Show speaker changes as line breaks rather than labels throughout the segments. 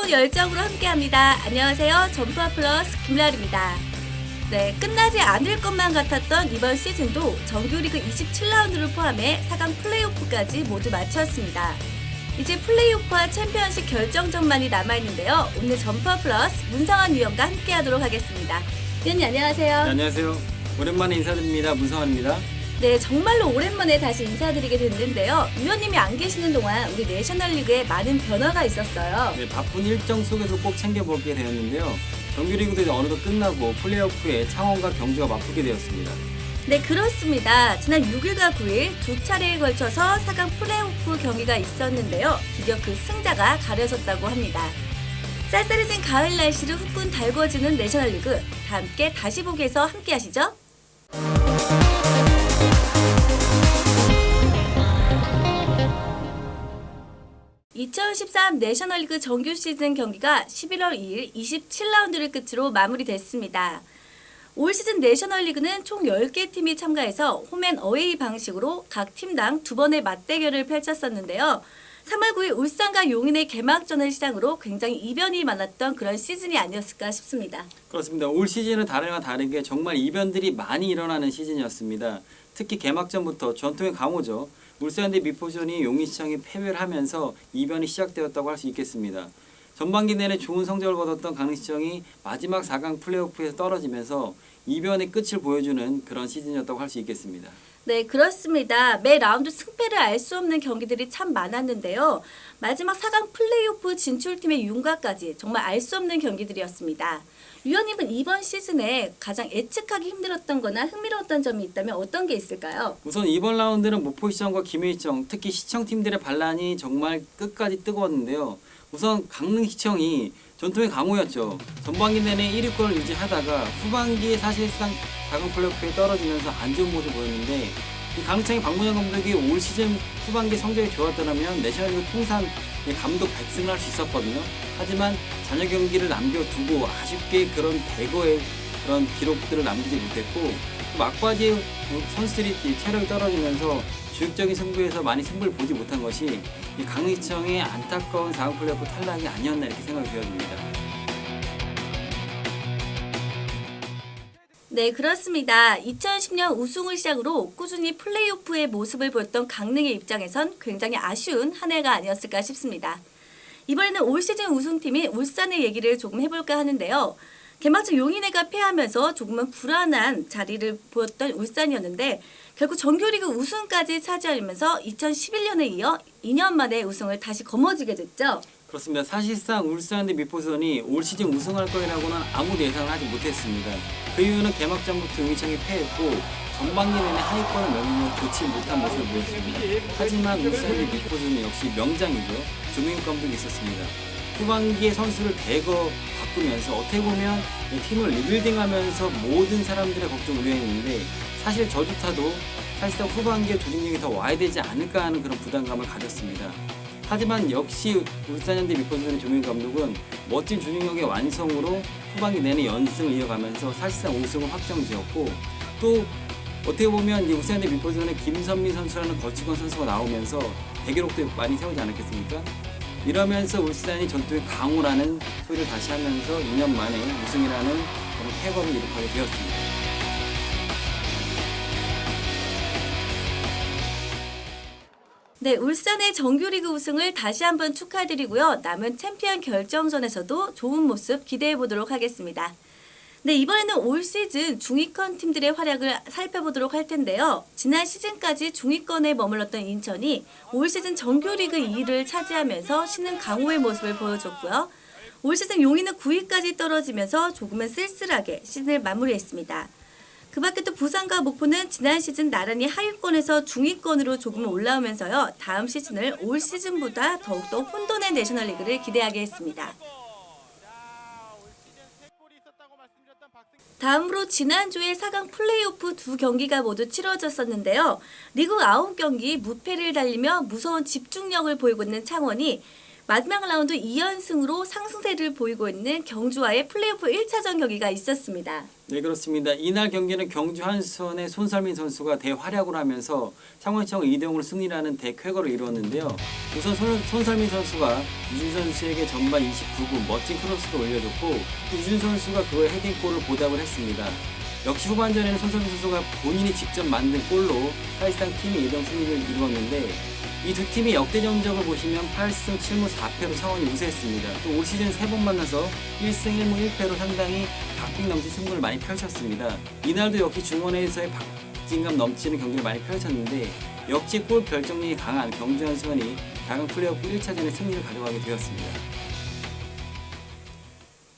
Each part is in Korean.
뜨거운 열정으로 함께합니다. 안녕하세요. 점프와 플러스 김라리입니다. 네, 끝나지 않을 것만 같았던 이번 시즌도 정규리그 27라운드를 포함해 4강 플레이오프까지 모두 마쳤습니다. 이제 플레이오프와 챔피언십 결정전만이 남아있는데요. 오늘 점프와 플러스 문성환 위원과 함께하도록 하겠습니다. 위원님 안녕하세요.
네, 안녕하세요. 오랜만에 인사드립니다. 문성환입니다.
네, 정말로 오랜만에 다시 인사드리게 됐는데요. 위원님이 안 계시는 동안 우리 내셔널리그에 많은 변화가 있었어요.
네, 바쁜 일정 속에서 꼭 챙겨보게 되었는데요. 정규리그도 어느덧 끝나고 플레이오프에 창원과 경주가 맞붙게 되었습니다.
네, 그렇습니다. 지난 6일과 9일 두 차례에 걸쳐서 4강 플레이오프 경기가 있었는데요. 드디어 그 승자가 가려졌다고 합니다. 쌀쌀해진 가을 날씨를 후끈 달궈주는 내셔널리그. 다 함께 다시 보기에서 함께 하시죠. 2013 내셔널리그 정규 시즌 경기가 11월 2일 27라운드를 끝으로 마무리됐습니다. 올 시즌 내셔널리그는 총 10개 팀이 참가해서 홈앤어웨이 방식으로 각 팀당 2번의 맞대결을 펼쳤었는데요. 3월 9일 울산과 용인의 개막전을 시작으로 굉장히 이변이 많았던 그런 시즌이 아니었을까 싶습니다.
그렇습니다. 올 시즌은 다른과 다르게 정말 이변들이 많이 일어나는 시즌이었습니다. 특히 개막전부터 전통의 강호죠. 울산 대 미포전이 용인시청이 패배를 하면서 이변이 시작되었다고 할 수 있겠습니다. 전반기 내내 좋은 성적을 거뒀던 강릉시청이 마지막 4강 플레이오프에서 떨어지면서 이변의 끝을 보여주는 그런 시즌이었다고 할 수 있겠습니다.
네, 그렇습니다. 매 라운드 승패를 알 수 없는 경기들이 참 많았는데요. 마지막 4강 플레이오프 진출팀의 윤곽까지 정말 알 수 없는 경기들이었습니다. 위원님은 이번 시즌에 가장 예측하기 힘들었던 거나 흥미로웠던 점이 있다면 어떤 게 있을까요?
우선 이번 라운드는 목포시청과 김해시청, 특히 시청팀들의 반란이 정말 끝까지 뜨거웠는데요. 우선 강릉시청이 전통의 강호였죠. 전반기 내내 1위권을 유지하다가 후반기에 사실상 4강 플레이오프에 떨어지면서 안 좋은 모습을 보였는데 이 강릉시청의 박문영 감독이 올 시즌 후반기 성적이 좋았더라면 내셔널리그 통산 감독 100승을 할 수 있었거든요. 하지만 잔여 경기를 남겨두고 아쉽게 그런 대거의 그런 기록들을 남기지 못했고 막바지에 선수들이 체력이 떨어지면서 주역적인 승부에서 많이 승부를 보지 못한 것이 이 강릉시청의 안타까운 4강 플레이오프 탈락이 아니었나 이렇게 생각이 되어집니다.
네, 그렇습니다. 2010년 우승을 시작으로 꾸준히 플레이오프의 모습을 보였던 강릉의 입장에선 굉장히 아쉬운 한 해가 아니었을까 싶습니다. 이번에는 올 시즌 우승팀인 울산의 얘기를 조금 해볼까 하는데요. 개막전 용인회가 패하면서 조금은 불안한 자리를 보였던 울산이었는데 결국 정규리그 우승까지 차지하면서 2011년에 이어 2년 만에 우승을 다시 거머쥐게 됐죠.
그렇습니다. 사실상 울산 대 미포선이 올 시즌 우승할 거라고는 아무도 예상을 하지 못했습니다. 그 이유는 개막전부터 용인시청이 패했고 전반기 내내 하위권을 몇몇 좋지 못한 모습을 보였습니다. 하지만 울산 대 미포선은 역시 명장이죠. 조민욱 감독이 있었습니다. 후반기에 선수를 대거 바꾸면서 어떻게 보면 팀을 리빌딩하면서 모든 사람들의 걱정 우려했는데 사실 저조차도 사실상 후반기에 조직력이 더 와야 되지 않을까 하는 그런 부담감을 가졌습니다. 하지만 역시 울산현대 미포선의 조민욱 감독은 멋진 조직력의 완성으로 후반기 내내 연승을 이어가면서 사실상 우승을 확정지었고 또 어떻게 보면 울산현대 미포선의 김선민 선수라는 거치권 선수가 나오면서 대기록도 많이 세우지 않았겠습니까? 이러면서 울산이 전통의 강호라는 소리를 다시 하면서 2년 만에 우승이라는 그런 쾌거를 이룩하게 되었습니다.
네, 울산의 정규리그 우승을 다시 한번 축하드리고요. 남은 챔피언 결정전에서도 좋은 모습 기대해 보도록 하겠습니다. 네, 이번에는 올 시즌 중위권 팀들의 활약을 살펴보도록 할 텐데요. 지난 시즌까지 중위권에 머물렀던 인천이 올 시즌 정규리그 2위를 차지하면서 신흥 강호의 모습을 보여줬고요. 올 시즌 용인은 9위까지 떨어지면서 조금은 쓸쓸하게 시즌을 마무리했습니다. 그 밖에 또 부산과 목포는 지난 시즌 나란히 하위권에서 중위권으로 조금 올라오면서요. 다음 시즌을 올 시즌보다 더욱더 혼돈의 내셔널리그를 기대하게 했습니다. 다음으로 지난주에 4강 플레이오프 두 경기가 모두 치러졌었는데요. 리그 9경기 무패를 달리며 무서운 집중력을 보이고 있는 창원이 마지막 라운드 2연승으로 상승세를 보이고 있는 경주와의 플레이오프 1차전 경기가 있었습니다.
네, 그렇습니다. 이날 경기는 경주 한수원의 손설민 선수가 대활약을 하면서 창원시청 2대0으로 승리라는 대쾌거를 이루었는데요. 우선 손설민 선수가 유준 선수에게 전반 29분 멋진 크로스를 올려줬고 유준 선수가 그의 헤딩골을 보답을 했습니다. 역시 후반전에는 손설민 선수가 본인이 직접 만든 골로 사실상 팀이 2대0 승리를 이루었는데 이 두 팀의 역대 전적을 보시면 8승 7무 4패로 창원이 우세했습니다. 또 올 시즌 3번 만나서 1승 1무 1패로 상당히 박빙 넘친 승부를 많이 펼쳤습니다. 이날도 역시 중원에서의 박진감 넘치는 경기를 많이 펼쳤는데 역시 골 결정력이 강한 경주 한수원이 4강 플레이오프 1차전의 승리를 가져가게 되었습니다.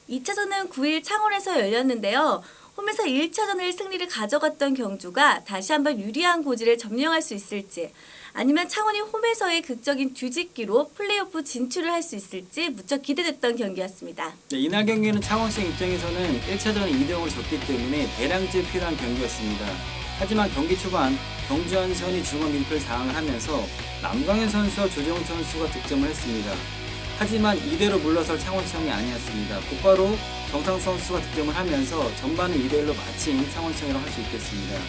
2차전은 9일 창원에서 열렸는데요. 홈에서 1차전을 승리를 가져갔던 경주가 다시 한번 유리한 고지를 점령할 수 있을지, 아니면 창원이 홈에서의 극적인 뒤집기로 플레이오프 진출을 할 수 있을지 무척 기대됐던 경기였습니다.
네, 이날 경기는 창원시 입장에서는 1차전에 2대0으로 졌기 때문에 대량제 필요한 경기였습니다. 하지만 경기 초반 경주 한수원이 중원 밀필 상황을 하면서 남광현 선수와 조재홍 선수가 득점을 했습니다. 하지만 이대로 물러설 창원시청이 아니었습니다. 곧바로 정상 선수가 득점을 하면서 전반은 2대1로 마친 창원시청이라고 할 수 있겠습니다.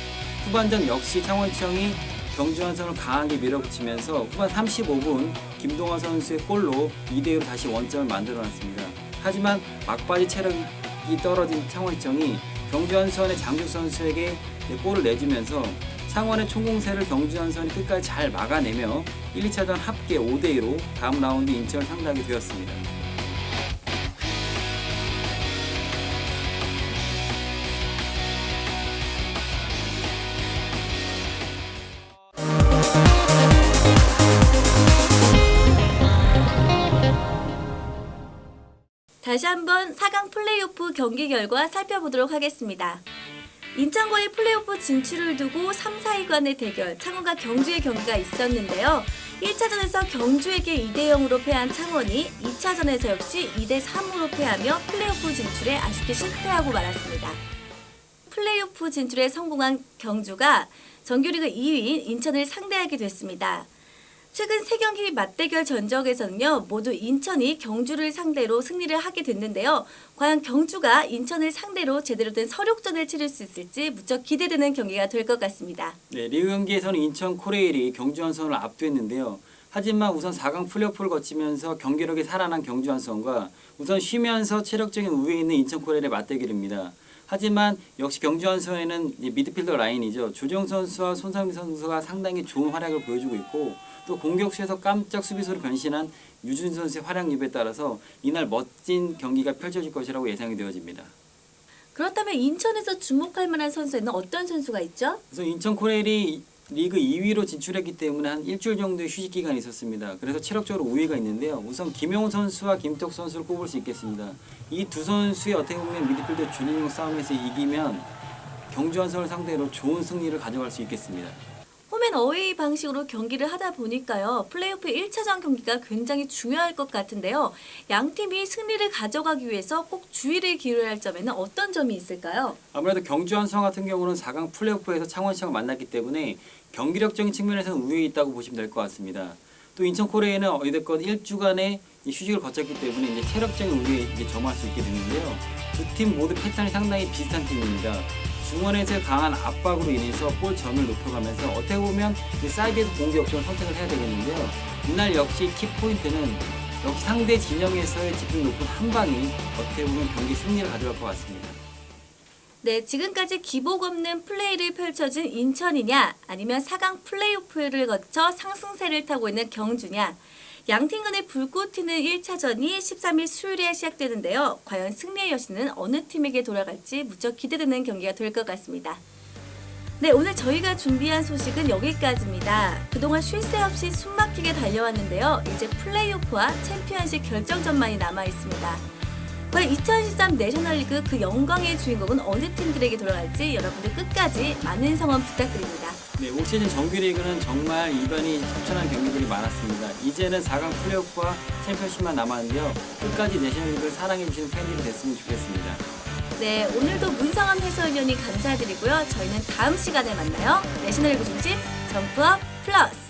후반전 역시 창원시청이 경주 한수원을 강하게 밀어붙이면서 후반 35분 김동환 선수의 골로 2대2로 다시 원점을 만들어놨습니다. 하지만 막바지 체력이 떨어진 창원시청이 경주 한수원의 장주 선수에게 골을 내주면서 창원의 총공세를 경주 한수원이 끝까지 잘 막아내며 1, 2차전 합계 5대2로 다음 라운드 인천을 상대하게 되었습니다.
다시 한번 4강 플레이오프 경기 결과 살펴보도록 하겠습니다. 인천과의 플레이오프 진출을 두고 3, 4위간의 대결, 창원과 경주의 경기가 있었는데요. 1차전에서 경주에게 2대0으로 패한 창원이 2차전에서 역시 2대3으로 패하며 플레이오프 진출에 아쉽게 실패하고 말았습니다. 플레이오프 진출에 성공한 경주가 정규리그 2위인 인천을 상대하게 됐습니다. 최근 3경기 맞대결 전적에서는요, 모두 인천이 경주를 상대로 승리를 하게 됐는데요. 과연 경주가 인천을 상대로 제대로 된 서력전을 치를 수 있을지 무척 기대되는 경기가 될 것 같습니다.
네, 리그 경기에서는 인천 코레일이 경주 한수원을 압도했는데요. 하지만 우선 4강 플레이오프를 거치면서 경기력이 살아난 경주 한수원과 우선 쉬면서 체력적인 우위에 있는 인천 코레일의 맞대결입니다. 하지만 역시 경주 한수원에는 미드필더 라인이죠. 조정 선수와 손상민 선수가 상당히 좋은 활약을 보여주고 있고 또 공격수에서 깜짝 수비수로 변신한 유준 선수의 활약 여부에 따라서 이날 멋진 경기가 펼쳐질 것이라고 예상이 되어집니다.
그렇다면 인천에서 주목할 만한 선수에는 어떤 선수가 있죠?
그래서 인천 코레일이 리그 2위로 진출했기 때문에 한 일주일 정도의 휴식 기간이 있었습니다. 그래서 체력적으로 우위가 있는데요. 우선 김용훈 선수와 김덕 선수를 꼽을 수 있겠습니다. 이 두 선수의 어떻게 보면 미드필더 준인용 싸움에서 이기면 경주 한수원을 상대로 좋은 승리를 가져갈 수 있겠습니다.
홈앤 어웨이 방식으로 경기를 하다 보니까요. 플레이오프 1차전 경기가 굉장히 중요할 것 같은데요. 양 팀이 승리를 가져가기 위해서 꼭 주의를 기울여야 할 점에는 어떤 점이 있을까요?
아무래도 경주 한수원 같은 경우는 4강 플레이오프에서 창원시청을 만났기 때문에 경기력적인 측면에서는 우위에 있다고 보시면 될 것 같습니다. 또 인천 코레일은 어찌됐건 1주간의 휴식을 거쳤기 때문에 이제 체력적인 우위에 이제 점할 수 있게 됐는데요. 두 팀 모두 패턴이 상당히 비슷한 팀입니다. 중원에서의 강한 압박으로 인해서 볼 점을 높여가면서 어떻게 보면 사이드에서 공격 옵션을 선택을 해야 되겠는데요. 이날 역시 키포인트는 역시 상대 진영에서의 집중 높은 한 방이 어떻게 보면 경기 승리를 가져갈 것 같습니다.
네, 지금까지 기복 없는 플레이를 펼쳐진 인천이냐, 아니면 4강 플레이오프를 거쳐 상승세를 타고 있는 경주냐, 양팀 간의 불꽃 튀는 1차전이 13일 수요일에 시작되는데요. 과연 승리의 여신은 어느 팀에게 돌아갈지 무척 기대되는 경기가 될 것 같습니다. 네, 오늘 저희가 준비한 소식은 여기까지입니다. 그동안 쉴 새 없이 숨막히게 달려왔는데요. 이제 플레이오프와 챔피언십 결정전만이 남아있습니다. 과연 2013 내셔널리그 그 영광의 주인공은 어느 팀들에게 돌아갈지 여러분들 끝까지 많은 성원 부탁드립니다.
네, 올 시즌 정규리그는 정말 이변이 첨천한 경기들이 많았습니다. 이제는 4강 플레이오프와 챔피언십만 남았는데요. 끝까지 내셔널리그를 사랑해주시는 팬들이 됐으면 좋겠습니다.
네, 오늘도 문성원 해설위원이 감사드리고요. 저희는 다음 시간에 만나요. 내셔널리그 중심 점프업 플러스!